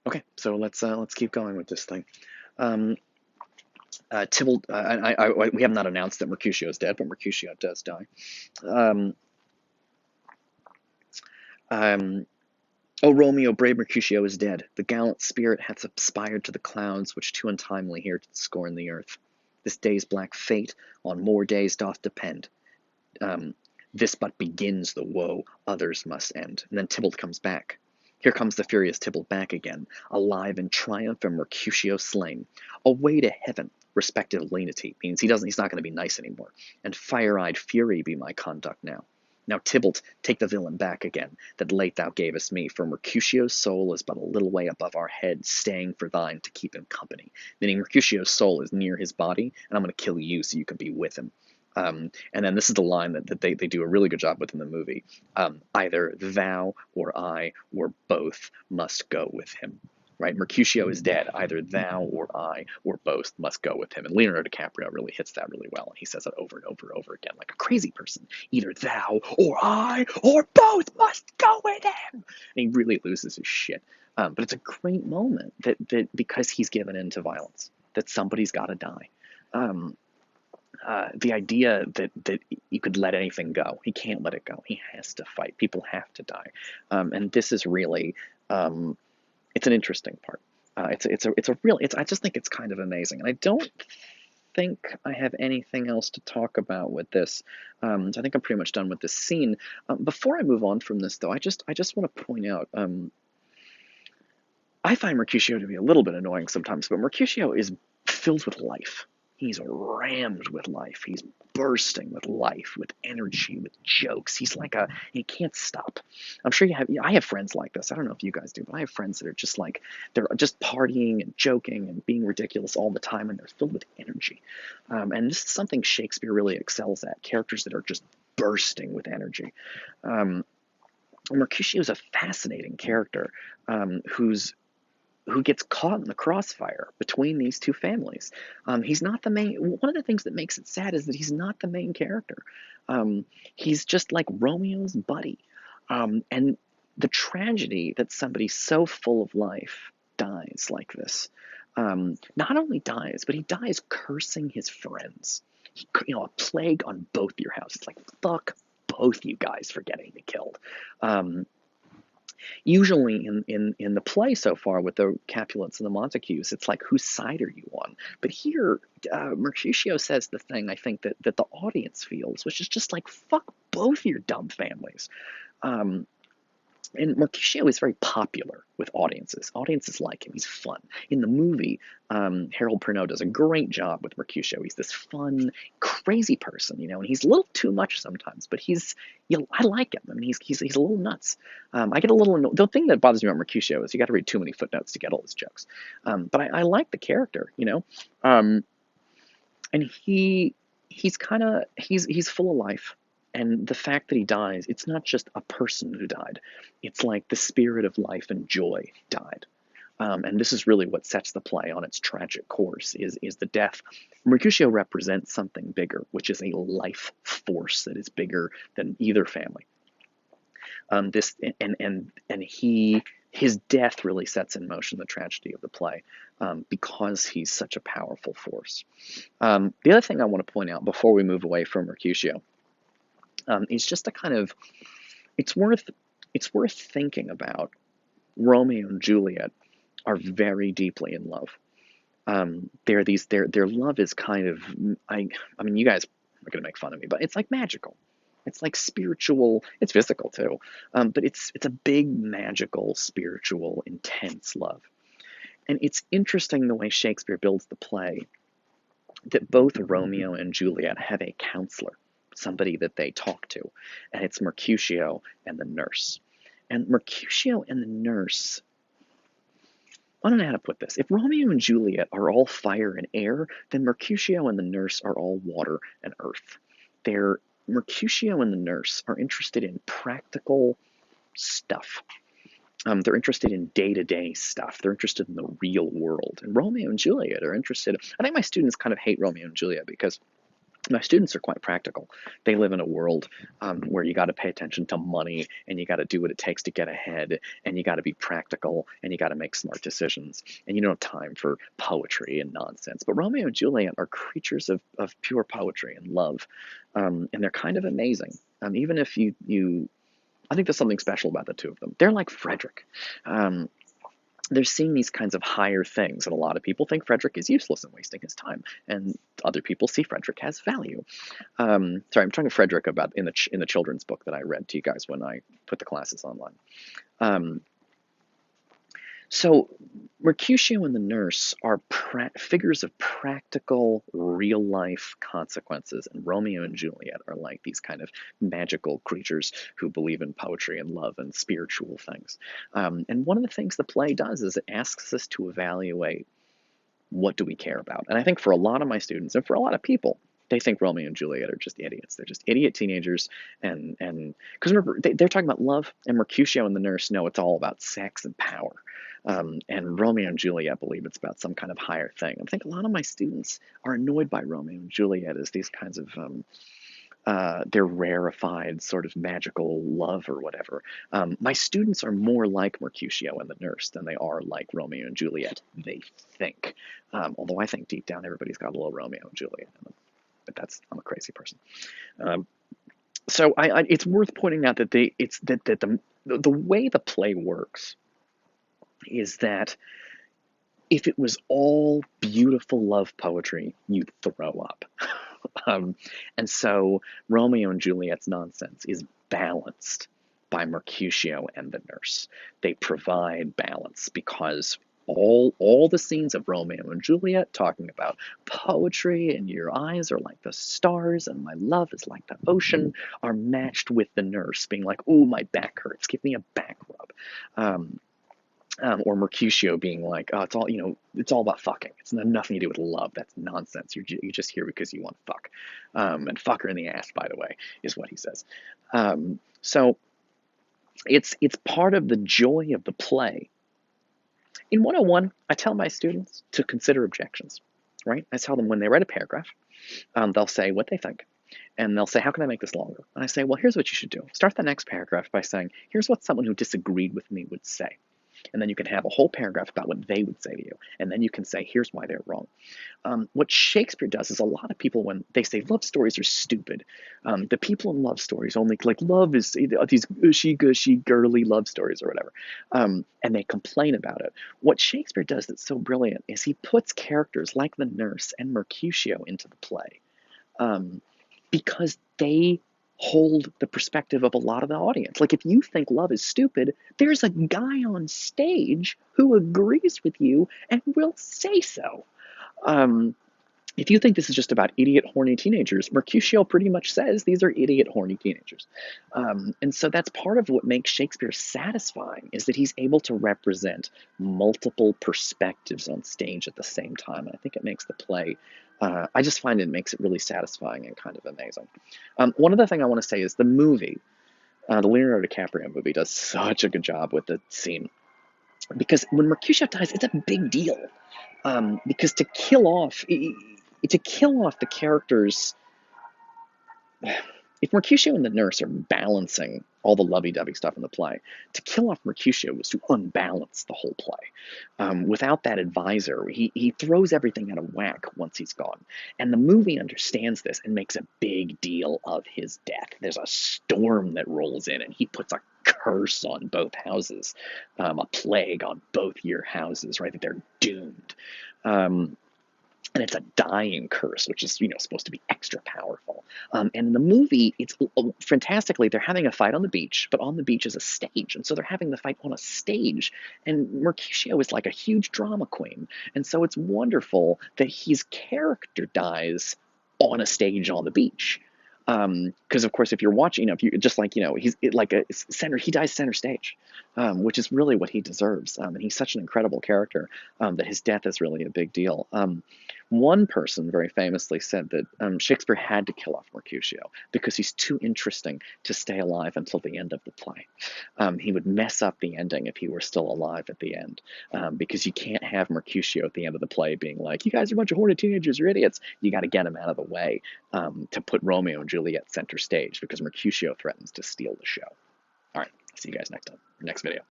Okay, so let's keep going with this thing. Um, Tybalt, we have not announced that Mercutio is dead, but Mercutio does die. Um, um, O Romeo, brave Mercutio is dead. The gallant spirit hath aspired to the clouds, which too untimely here did scorn the earth. This day's black fate on more days doth depend. Um, this but begins the woe, others must end. And then Tybalt comes back. Here comes the furious Tybalt back again, alive in triumph and Mercutio slain. Away to heaven, respective lenity, means he's not going to be nice anymore. And fire-eyed fury be my conduct now. Now, Tybalt, take the villain back again, that late thou gavest me, for Mercutio's soul is but a little way above our heads, staying for thine to keep him company. Meaning Mercutio's soul is near his body, and I'm going to kill you so you can be with him. And then this is the line that they do a really good job with in the movie. Either thou or I or both must go with him. Right? Mercutio is dead. Either thou or I or both must go with him. And Leonardo DiCaprio really hits that really well. And he says it over and over and over again, like a crazy person. Either thou or I or both must go with him. And he really loses his shit. But it's a great moment that because he's given in to violence, that somebody's got to die. Um, the idea that you could let anything go. He can't let it go. He has to fight. People have to die, and this is really it's an interesting part. It's a real. I just think it's kind of amazing, and I don't think I have anything else to talk about with this. So I think I'm pretty much done with this scene. Before I move on from this, though, I just want to point out. I find Mercutio to be a little bit annoying sometimes, but Mercutio is filled with life. He's rammed with life. He's bursting with life, with energy, with jokes. He can't stop. I'm sure I have friends like this. I don't know if you guys do, but I have friends that are just like, they're just partying and joking and being ridiculous all the time, and they're filled with energy. And this is something Shakespeare really excels at, characters that are just bursting with energy. Um, Mercutio is a fascinating character who gets caught in the crossfire between these two families. He's not the main. One of the things that makes it sad is that he's not the main character. He's just like Romeo's buddy, and the tragedy that somebody so full of life dies like this. Not only dies, but he dies cursing his friends. A plague on both your houses. Like fuck both you guys for getting me killed. Um, Usually in the play so far with the Capulets and the Montagues, it's like, whose side are you on? But here, Mercutio says the thing I think that the audience feels, which is just like, fuck both your dumb families. Um, and Mercutio is very popular with audiences. Audiences like him. He's fun. In the movie, Harold Perrineau does a great job with Mercutio. He's this fun, crazy person, and he's a little too much sometimes, but I like him. I mean, he's a little nuts. I get a little annoyed. The thing that bothers me about Mercutio is you got to read too many footnotes to get all his jokes. But I like the character. Um, and he's full of life, and the fact that he dies, it's not just a person who died, it's like the spirit of life and joy died. And this is really what sets the play on its tragic course, is the death. Mercutio represents something bigger, which is a life force that is bigger than either family. This and his death really sets in motion the tragedy of the play, because he's such a powerful force. The other thing I want to point out before we move away from Mercutio, is just a kind of, it's worth thinking about. Romeo and Juliet are very deeply in love. Their love is kind of, I mean, you guys are gonna make fun of me, but it's like magical. It's like spiritual. It's physical too, but it's a big magical, spiritual, intense love. And it's interesting the way Shakespeare builds the play, that both Romeo and Juliet have a counselor, somebody that they talk to, and it's Mercutio and the nurse. And Mercutio and the nurse, I don't know how to put this. If Romeo and Juliet are all fire and air, then Mercutio and the nurse are all water and earth. Mercutio and the nurse are interested in practical stuff. They're interested in day-to-day stuff. They're interested in the real world. And Romeo and Juliet are interested. I think my students kind of hate Romeo and Juliet because My students are quite practical. They live in a world where you got to pay attention to money, and you got to do what it takes to get ahead, and you got to be practical, and you got to make smart decisions, and you don't have time for poetry and nonsense. But Romeo and Juliet are creatures of pure poetry and love, and they're kind of amazing. Even if I think there's something special about the two of them. They're like Frederick. Um, they're seeing these kinds of higher things, and a lot of people think Frederick is useless and wasting his time, and other people see Frederick has value. Sorry, I'm talking to Frederick about in the children's book that I read to you guys when I put the classes online. Um, so Mercutio and the nurse are figures of practical, real life consequences, and Romeo and Juliet are like these kind of magical creatures who believe in poetry and love and spiritual things. And one of the things the play does is it asks us to evaluate what do we care about. And I think for a lot of my students and for a lot of people, they think Romeo and Juliet are just idiots. They're just idiot teenagers, and because remember they're talking about love, and Mercutio and the nurse know it's all about sex and power, and Romeo and Juliet believe it's about some kind of higher thing. I think a lot of my students are annoyed by Romeo and Juliet as these kinds of their rarefied sort of magical love or whatever. My students are more like Mercutio and the nurse than they are like Romeo and Juliet, they think. Although I think deep down everybody's got a little Romeo and Juliet in them. But I'm a crazy person. Um, so it's worth pointing out that the way the play works is that if it was all beautiful love poetry, you'd throw up. And so Romeo and Juliet's nonsense is balanced by Mercutio and the nurse. They provide balance because all the scenes of Romeo and Juliet talking about poetry and your eyes are like the stars and my love is like the ocean are matched with the nurse being like, ooh, my back hurts, give me a back rub. Or Mercutio being like, oh, it's all about fucking. It's nothing to do with love. That's nonsense. You're just here because you want to fuck. And fuck her in the ass, by the way, is what he says. So it's part of the joy of the play. In 101, I tell my students to consider objections, right? I tell them when they write a paragraph, they'll say what they think. And they'll say, how can I make this longer? And I say, well, here's what you should do. Start the next paragraph by saying, here's what someone who disagreed with me would say. And then you can have a whole paragraph about what they would say to you. And then you can say, here's why they're wrong. What Shakespeare does is a lot of people, when they say love stories are stupid, the people in love stories only like love is these gushy, girly love stories or whatever. And they complain about it. What Shakespeare does that's so brilliant is he puts characters like the nurse and Mercutio into the play because they hold the perspective of a lot of the audience. Like if you think love is stupid, there's a guy on stage who agrees with you and will say so. If you think this is just about idiot, horny teenagers, Mercutio pretty much says these are idiot, horny teenagers. And so that's part of what makes Shakespeare satisfying, is that he's able to represent multiple perspectives on stage at the same time. And I think it makes the play, I just find it makes it really satisfying and kind of amazing. One other thing I want to say is the movie, the Leonardo DiCaprio movie, does such a good job with the scene. Because when Mercutio dies, it's a big deal. Because to kill off the characters, if Mercutio and the nurse are balancing all the lovey-dovey stuff in the play, to kill off Mercutio was to unbalance the whole play. Without that advisor, he throws everything out of whack once he's gone. And the movie understands this and makes a big deal of his death. There's a storm that rolls in, and he puts a curse on both houses, a plague on both your houses, right? That they're doomed. And it's a dying curse, which is supposed to be extra powerful. And in the movie, it's fantastically, they're having a fight on the beach, but on the beach is a stage, and so they're having the fight on a stage. And Mercutio is like a huge drama queen, and so it's wonderful that his character dies on a stage on the beach. Because of course, if you're watching, if you just like he's like a center, he dies center stage. which is really what he deserves. And he's such an incredible character that his death is really a big deal. One person very famously said that Shakespeare had to kill off Mercutio because he's too interesting to stay alive until the end of the play. He would mess up the ending if he were still alive at the end, because you can't have Mercutio at the end of the play being like, "You guys are a bunch of horny teenagers, you're idiots." You got to get him out of the way to put Romeo and Juliet center stage because Mercutio threatens to steal the show. All right, see you guys next time, next video.